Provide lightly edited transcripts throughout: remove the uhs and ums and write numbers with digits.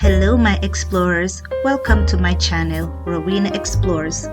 Hello my explorers, welcome to my channel, Rowena Explorez.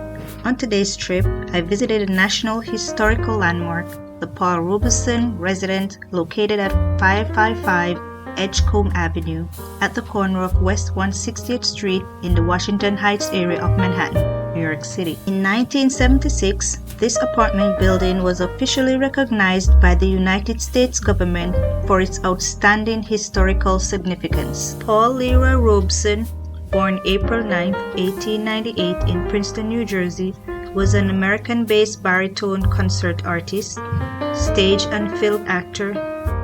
On today's trip, I visited a national historical landmark, the Paul Robeson residence located at 555 Edgecombe Avenue at the corner of West 160th Street in the Washington Heights area of Manhattan, New York City. In 1976, this apartment building was officially recognized by the United States government for its outstanding historical significance. Paul Leroy Robeson, born April 9, 1898 in Princeton, New Jersey, was an American-based baritone concert artist, stage and film actor,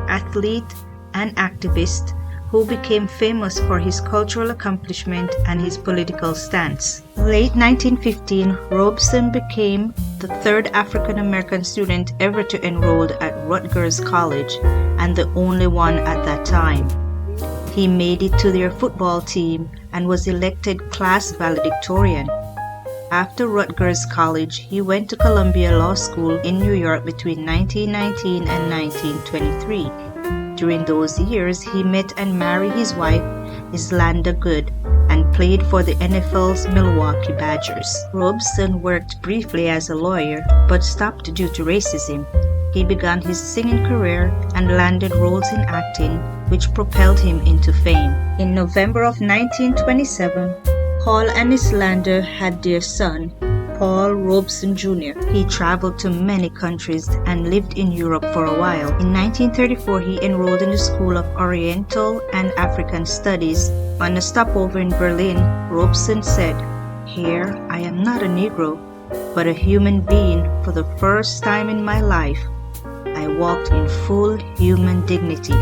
athlete, and activist who became famous for his cultural accomplishment and his political stance. Late 1915, Robeson became the third African American student ever to enroll at Rutgers College and the only one at that time. He made it to their football team and was elected class valedictorian. After Rutgers College, he went to Columbia Law School in New York between 1919 and 1923. During those years, he met and married his wife, Islanda Good, and played for the NFL's Milwaukee Badgers. Robeson worked briefly as a lawyer, but stopped due to racism. He began his singing career and landed roles in acting, which propelled him into fame. In November of 1927, Paul and Islanda had their son, Paul Robeson Jr. He traveled to many countries and lived in Europe for a while. In 1934, he enrolled in the School of Oriental and African Studies. On a stopover in Berlin, Robeson said, "Here I am not a Negro, but a human being for the first time in my life. I walked in full human dignity."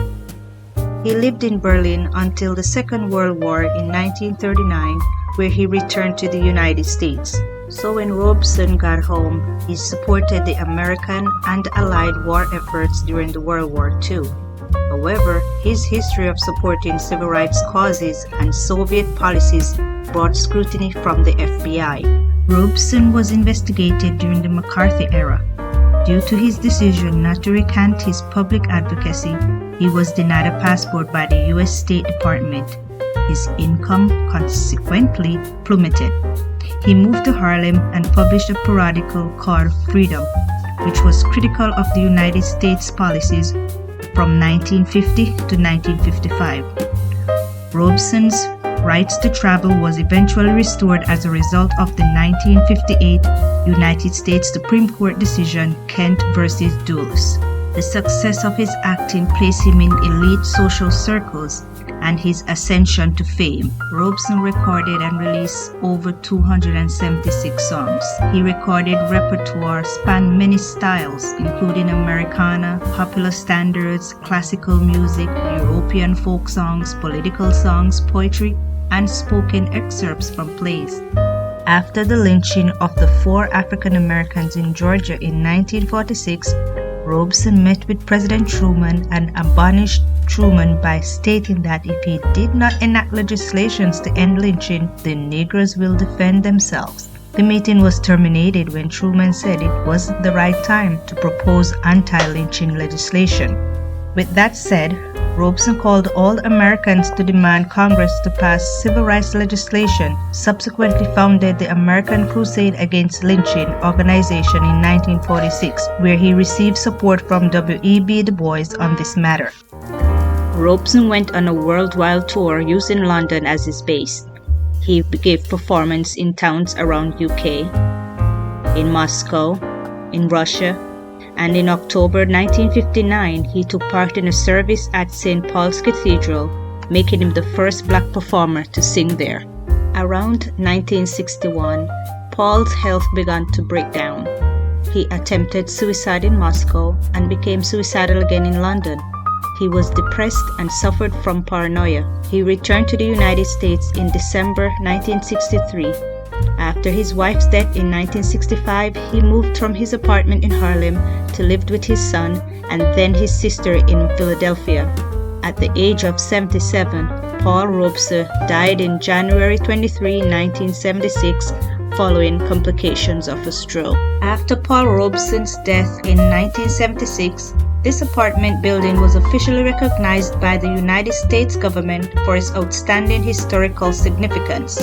He lived in Berlin until the Second World War in 1939, where he returned to the United States. So when Robeson got home, he supported the American and Allied war efforts during the World War II. However, his history of supporting civil rights causes and Soviet policies brought scrutiny from the FBI. Robeson was investigated during the McCarthy era. Due to his decision not to recant his public advocacy, he was denied a passport by the U.S. State Department. His income consequently plummeted. He moved to Harlem and published a periodical called Freedom, which was critical of the United States policies from 1950 to 1955. Robeson's rights to travel was eventually restored as a result of the 1958 United States Supreme Court decision Kent versus Dulles. The success of his acting placed him in elite social circles and his ascension to fame. Robeson recorded and released over 276 songs. He recorded repertoire spanned many styles, including Americana, popular standards, classical music, European folk songs, political songs, poetry, and spoken excerpts from plays. After the lynching of the 4 African Americans in Georgia in 1946, Robeson met with President Truman and admonished Truman by stating that if he did not enact legislations to end lynching, the Negroes will defend themselves. The meeting was terminated when Truman said it wasn't the right time to propose anti-lynching legislation. With that said, Robeson called all Americans to demand Congress to pass civil rights legislation, subsequently founded the American Crusade Against Lynching organization in 1946, where he received support from W.E.B. Du Bois on this matter. Robeson went on a worldwide tour using London as his base. He gave performances in towns around UK, in Moscow, in Russia, and in October 1959, he took part in a service at St. Paul's Cathedral, making him the first black performer to sing there. Around 1961, Paul's health began to break down. He attempted suicide in Moscow and became suicidal again in London. He was depressed and suffered from paranoia. He returned to the United States in December 1963. After his wife's death in 1965, he moved from his apartment in Harlem to live with his son and then his sister in Philadelphia. At the age of 77, Paul Robeson died in January 23, 1976, following complications of a stroke. After Paul Robeson's death in 1976, This apartment building was officially recognized by the United States government for its outstanding historical significance.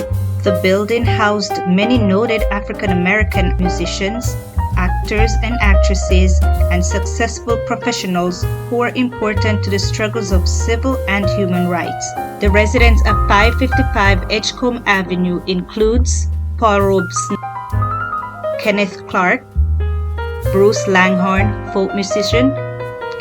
The building housed many noted African American musicians, actors and actresses, and successful professionals who were important to the struggles of civil and human rights. The residents of 555 Edgecombe Avenue includes Paul Robeson, Kenneth Clark, Bruce Langhorne, folk musician,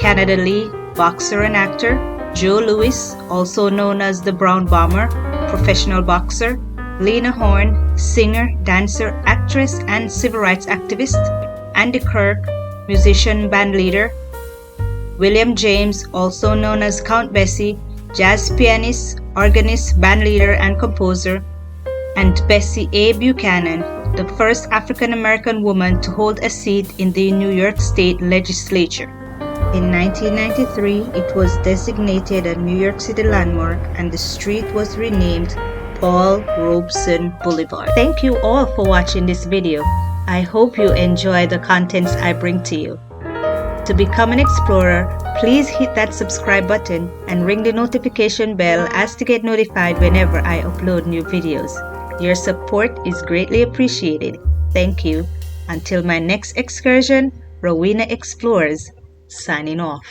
Canada Lee, boxer and actor, Joe Louis, also known as the Brown Bomber, professional boxer, Lena Horne, singer, dancer, actress, and civil rights activist, Andy Kirk, musician, bandleader, William James, also known as Count Bessie, jazz pianist, organist, bandleader, and composer, and Bessie A. Buchanan, the first African American woman to hold a seat in the New York State Legislature. In 1993, it was designated a New York City landmark and the street was renamed Paul Robeson Boulevard. Thank you all for watching this video. I hope you enjoy the contents I bring to you. To become an explorer, please hit that subscribe button and ring the notification bell as to get notified whenever I upload new videos. Your support is greatly appreciated. Thank you. Until my next excursion, Rowena Explorez, signing off.